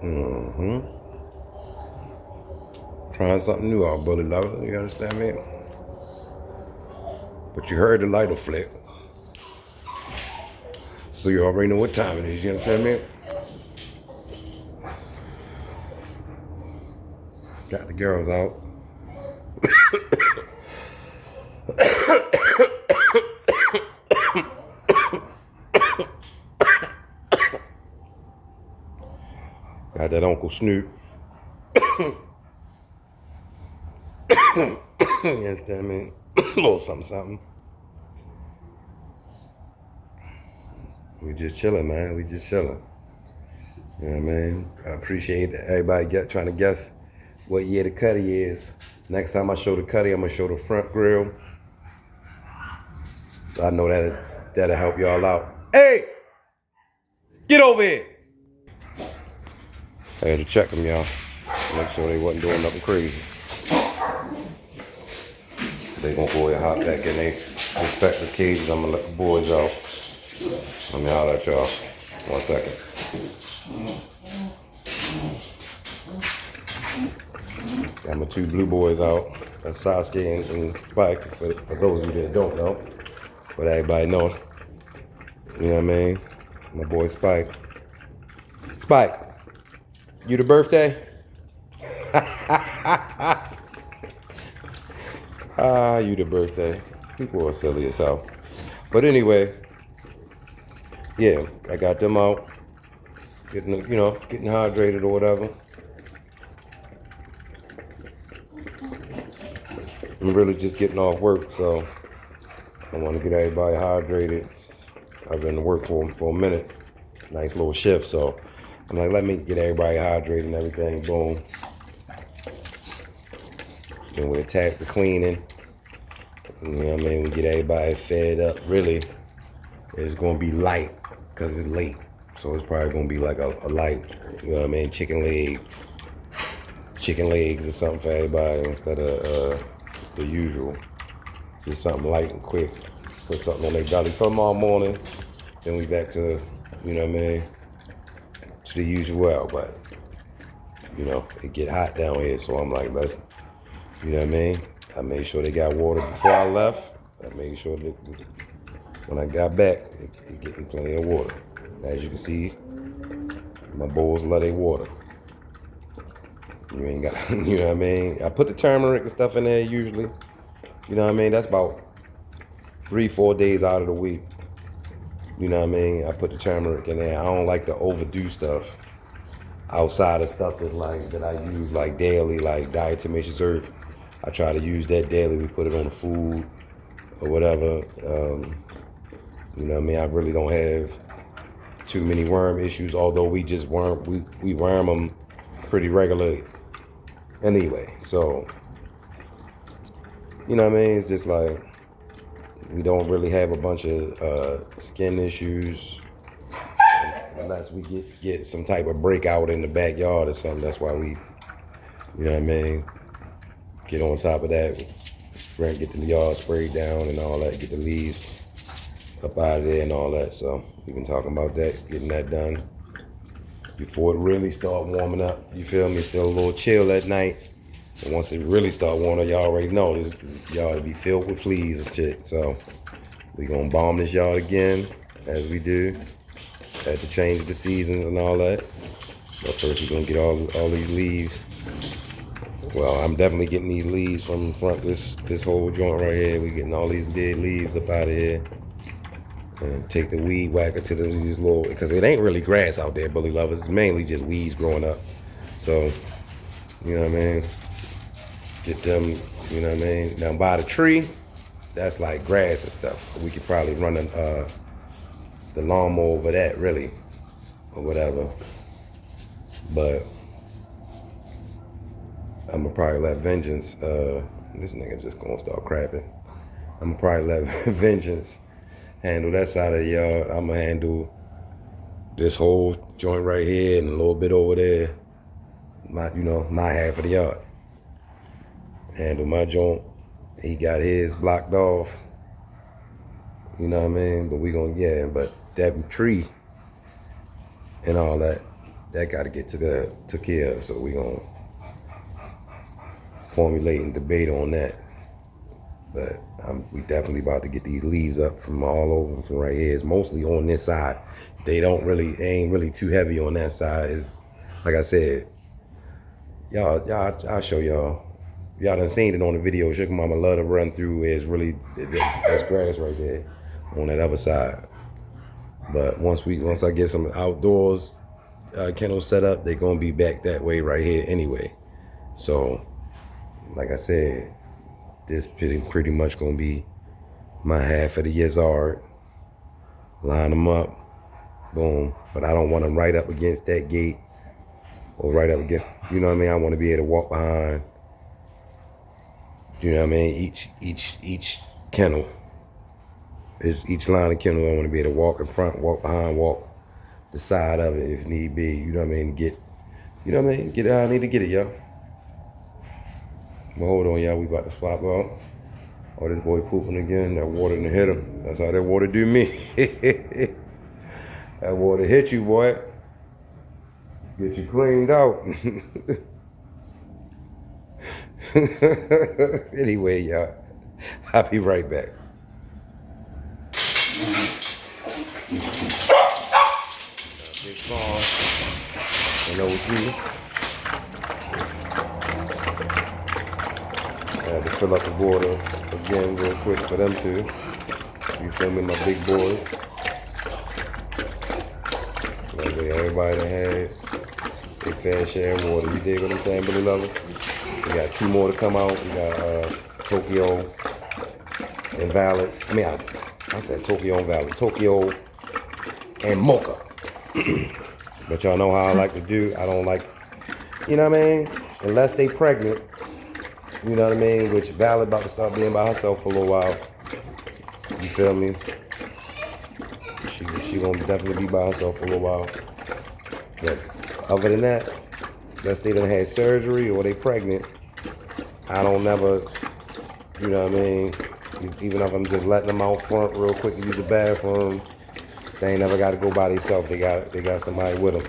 Mm-hmm. Trying something new out, bully lover. You understand me? But you heard the lighter flick. So you already know what time it is. You understand me? Got the girls out. Got that Uncle Snoop. You understand me? A little something, something. We just chilling, man. We just chilling. You know what I mean? I appreciate everybody trying to guess what year the Cuddy is. Next time I show the Cuddy, I'm gonna show the front grill. I know that'll help y'all out. Hey, get over here. I had to check them, y'all. Make sure they wasn't doing nothing crazy. They gonna go and hop back in their respective cages. I'm gonna let the boys out. Let me holler at y'all. 1 second. Got my 2 blue boys out. That's Sasuke and Spike, for those of you that don't know. But everybody know. You know what I mean? My boy Spike. Spike, you the birthday? You the birthday. People are silly as hell. But anyway, yeah, I got them out. Getting hydrated or whatever. I'm really just getting off work, so I want to get everybody hydrated. I've been to work for a minute. Nice little shift, so I'm like, let me get everybody hydrated and everything. Boom. Then we attack the cleaning. You know what I mean? We get everybody fed up. Really, it's going to be light because it's late. So it's probably going to be like a light, you know what I mean? Chicken legs or something for everybody instead of the usual. Just something light and quick. Put something on their belly. Tomorrow morning, then we back to, you know what I mean, to the usual. But, you know, it get hot down here, so I'm like, let's, you know what I mean? I made sure they got water before I left. I made sure that when I got back, it getting plenty of water. As you can see, my bowls love their water. You ain't got, you know what I mean? I put the turmeric and stuff in there usually. You know what I mean? That's about 3-4 days out of the week. You know what I mean? I put the turmeric in there. I don't like to overdo stuff outside of stuff that's like, that I use like daily, like diatomaceous earth. I try to use that daily. We put it on the food or whatever. You know what I mean? I really don't have too many worm issues, although we worm them pretty regularly anyway. So, you know what I mean? It's just like, we don't really have a bunch of skin issues unless we get some type of breakout in the backyard or something. That's why we, you know what I mean, get on top of that, get the yard sprayed down and all that, get the leaves up out of there and all that. So we've been talking about that, getting that done before it really start warming up. You feel me? Still a little chill at night. And once it really start warming up, y'all already know this yard will be filled with fleas and shit. So we gonna bomb this yard again, as we do. Had to change the seasons and all that. But first we're gonna get all these leaves. Well, I'm definitely getting these leaves from the front this whole joint right here. We getting all these dead leaves up out of here. And take the weed whacker to these little, because it ain't really grass out there, bully lovers. It's mainly just weeds growing up. So, you know what I mean? Get them, you know what I mean? Now by the tree, that's like grass and stuff. We could probably run the lawnmower over that, really, or whatever. But I'm gonna probably let Vengeance, this nigga just gonna start crapping. I'm gonna probably let Vengeance handle that side of the yard. I'm gonna handle this whole joint right here and a little bit over there. My half of the yard. Handle my joint. He got his blocked off. You know what I mean? But we gonna, but that tree and all that, that got to get took care of. So we gonna formulate and debate on that. But we definitely about to get these leaves up from all over from right here. It's mostly on this side. They ain't really too heavy on that side. It's like I said, I'll show y'all. Y'all done seen it on the video. Sugar Mama love to run through. That's grass right there on that other side. But once I get some outdoors kennels set up, they're gonna be back that way right here anyway. So, like I said, this pretty much gonna be my half of the Yazard. Line them up, boom. But I don't want them right up against that gate or right up against, you know what I mean? I want to be able to walk behind, you know what I mean? Each kennel, each line of kennel, I want to be able to walk in front, walk behind, walk the side of it if need be, you know what I mean? Get it how I need to get it, y'all. But hold on, y'all, we about to swap out. Oh, this boy pooping again. That water done hit him. That's how that water do me. That water hit you, boy. Get you cleaned out. Anyway, y'all, I'll be right back. Big Fawn. I know what you. I had to fill up the water again real quick for them too. You feel me, my big boys. That way everybody that had a fair share of water. You dig what I'm saying, Billy Lovers? We got 2 more to come out. We got Tokyo and Valid. I said Tokyo and Valid. Tokyo and Mocha. But y'all know how I like to do. I don't like, you know what I mean? Unless they pregnant, you know what I mean? Which Valid about to start being by herself for a little while. You feel me? She gonna definitely be by herself for a little while. But other than that, unless they done had surgery or they pregnant, I don't never, you know what I mean? Even if I'm just letting them out front real quick to use the bathroom, they ain't never got to go by themselves. They got somebody with them.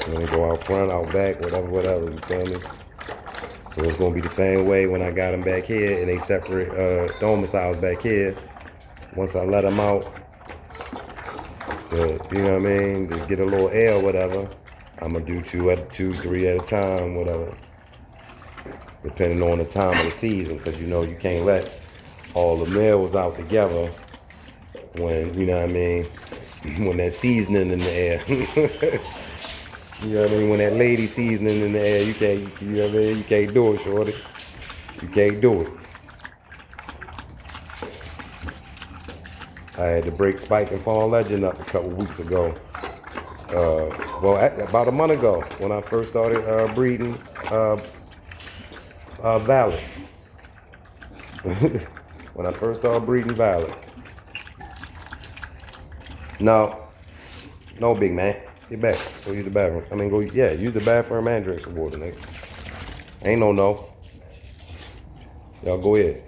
When they go out front, out back, whatever, you feel me? So it's gonna be the same way when I got them back here and they separate domiciles back here. Once I let them out, you know what I mean, to get a little air or whatever, I'm gonna do 2, 3 at a time, whatever. Depending on the time of the season, because you know you can't let all the males out together when, you know what I mean, when that seasoning in the air. You know what I mean? When that lady seasoning in the air, you can't, you know what I mean? You can't do it, shorty. You can't do it. I had to break Spike and Fawn Legend up a couple weeks ago. About a month ago when I first started breeding Valid. When I first started breeding Valid. No, big man. Get back. Go use the bathroom. Use the bathroom and drink some water, nigga. Ain't no. Y'all go ahead.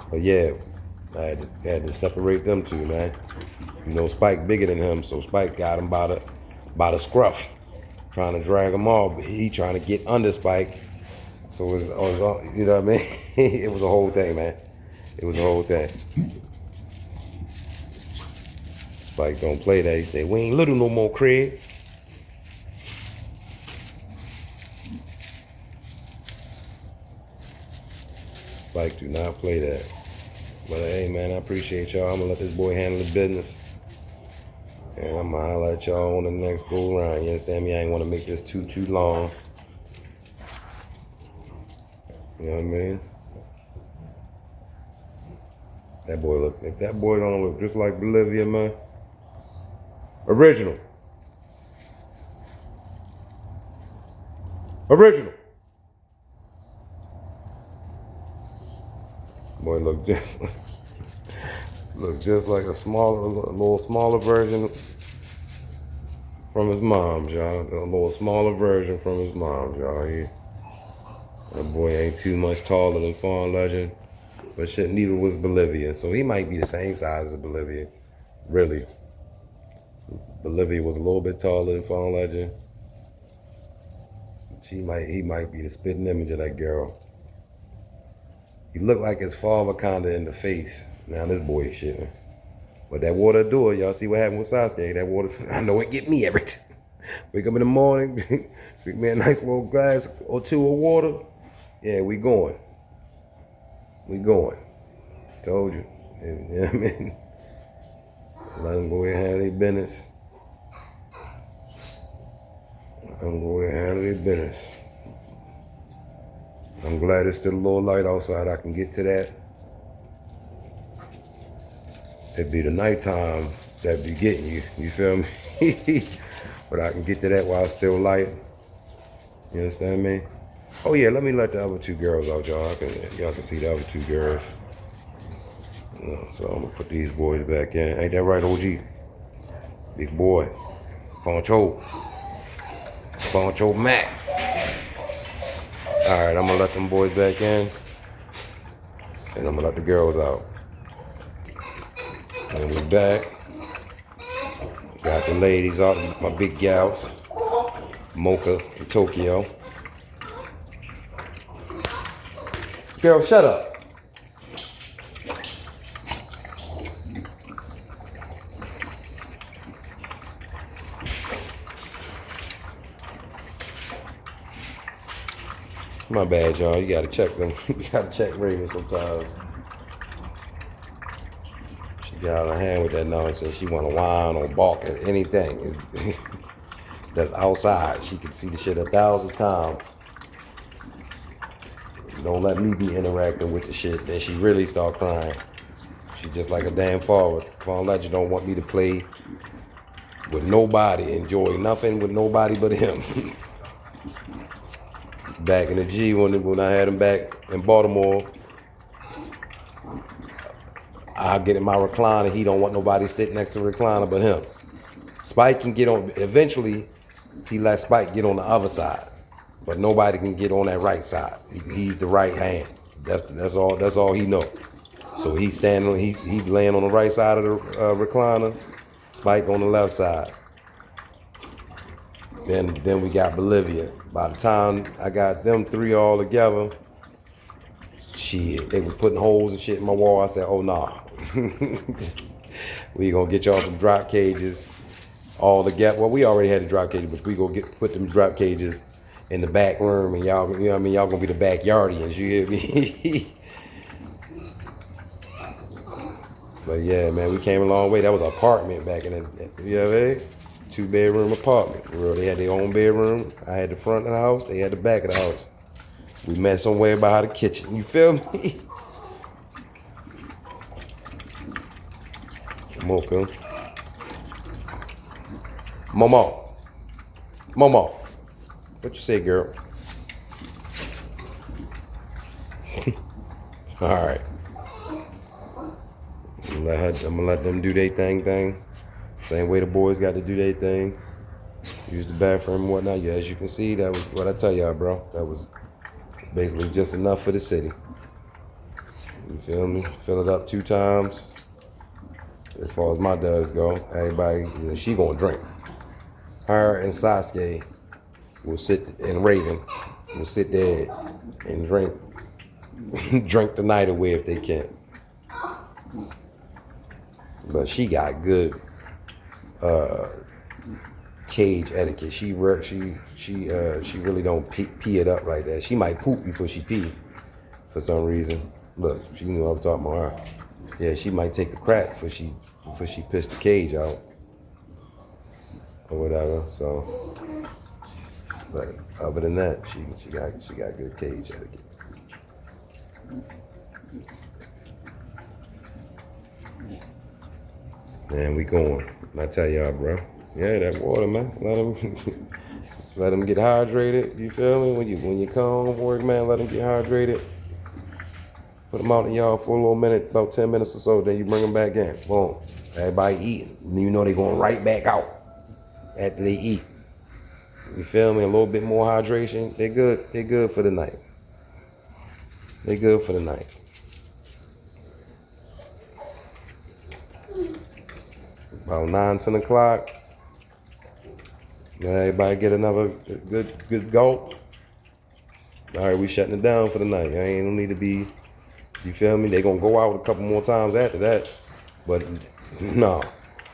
But yeah, I had to separate them two, man. You know, Spike bigger than him, so Spike got him by the scruff, trying to drag him off. But he trying to get under Spike. So it was you know what I mean? It was a whole thing, man. It was a whole thing. Spike don't play that. He said, "We ain't little no more, Craig." Spike do not play that. But hey, man, I appreciate y'all. I'm gonna let this boy handle his business. And I'm gonna holler at y'all on the next go round. You understand me? I ain't wanna make this too long. You know what I mean? If that boy don't look just like Bolivia, man. Original. Boy look just like a little smaller version from his mom's, y'all. A little smaller version from his mom's, y'all. That boy ain't too much taller than Fawn Legend, but shit, neither was Bolivia. So he might be the same size as Bolivia, really. Bolivia was a little bit taller than Fallen Legend. He might be the spitting image of that girl. He looked like his father kinda in the face. Now this boy is shit. But that water do it. Y'all see what happened with Sasuke? That water, I know it get me every time. Wake up in the morning, drink me a nice little glass or two of water. Yeah, we going. We going. Told you. You know what I mean? Let them go ahead and handle their business. Let them go ahead and handle their business. I'm glad it's still a little light outside. I can get to that. It'd be the nighttime that be getting you. You feel me? But I can get to that while it's still light. You understand me? Oh yeah, let me let the other two girls out, y'all. Y'all can see the other two girls. So I'm gonna put these boys back in. Ain't that right, OG? Big boy. Poncho Mac. Alright, I'm gonna let them boys back in. And I'm gonna let the girls out. And we back. Got the ladies out, my big gals. Mocha and Tokyo. Girl, shut up. My bad, y'all. You gotta check them. You gotta check Raven sometimes. She got out of hand with that nonsense. She wanna whine or balk at anything that's outside. She can see the shit 1,000 times. Don't let me be interacting with the shit. Then she really start crying. She just like a damn father. Fallen Legend don't want me to play with nobody, enjoy nothing with nobody but him. Back in the G when I had him back in Baltimore, I get in my recliner. He don't want nobody sitting next to the recliner but him. Spike can get on. Eventually, he let Spike get on the other side, but nobody can get on that right side. He's the right hand. That's all he know. So he's standing. He's laying on the right side of the recliner. Spike on the left side. Then we got Bolivia. By the time I got them three all together, shit, they were putting holes and shit in my wall. I said, oh nah. We gonna get y'all some drop cages all together. Well, we already had the drop cages, but we gonna put them drop cages in the back room, and y'all, you know what I mean, y'all gonna be the backyardians, you hear me? But yeah, man, we came a long way. That was an apartment back in the, you know what I mean? 2-bedroom apartment. They had their own bedroom. I had the front of the house. They had the back of the house. We met somewhere behind the kitchen. You feel me? Mocha. Momo. What you say, girl? All right. I'm gonna let them do their thing. Same way the boys got to do their thing. Use the bathroom and whatnot. Yeah, as you can see, that was what I tell y'all, bro. That was basically just enough for the city. You feel me? Fill it up 2 times. As far as my does go, everybody, you know, she gonna drink. Her and Sasuke will sit, and Raven will sit there and drink the night away if they can. But she got good cage etiquette. She really don't pee it up like that. She might poop before she pee for some reason. Look, she knew I was talking about her. Yeah, she might take a crap before she pissed the cage out or whatever. So, but other than that, she got good cage etiquette. Man, we going. I tell y'all, bro. Yeah, that water, man. Let them get hydrated. You feel me? When you come home from work, man, let them get hydrated. Put them out in y'all for a little minute, about 10 minutes or so. Then you bring them back in. Boom. Everybody eating. You know they going right back out after they eat. You feel me? A little bit more hydration. They good. They good for the night. They good for the night. About 9, 10 o'clock, Everybody get another good gulp. All right, we shutting it down for the night. I ain't no need to be, you feel me? They gonna go out a couple more times after that. But no,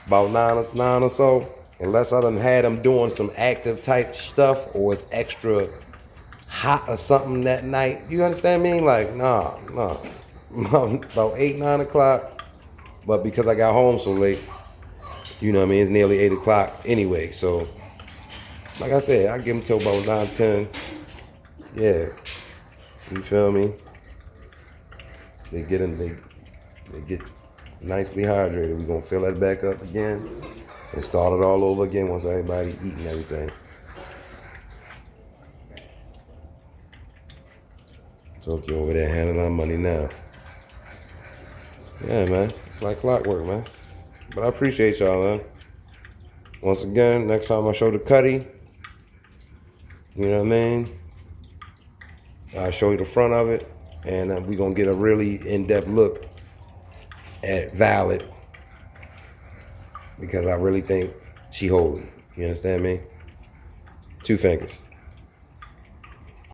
about nine or so, unless I done had them doing some active type stuff or it's extra hot or something that night. You understand me? Like, nah. About 8, 9 o'clock. But because I got home so late, you know what I mean? It's nearly 8 o'clock anyway. So, like I said, I give them till about 9, 10. Yeah. You feel me? They get nicely hydrated. We're gonna fill that back up again and start it all over again once everybody eating everything. Tokyo over there handling our money now. Yeah, man. It's like clockwork, man. But I appreciate y'all, man. Once again, next time I show the cutty, you know what I mean? I'll show you the front of it, and we're going to get a really in-depth look at Violet, because I really think she holding. You understand me? 2 fingers.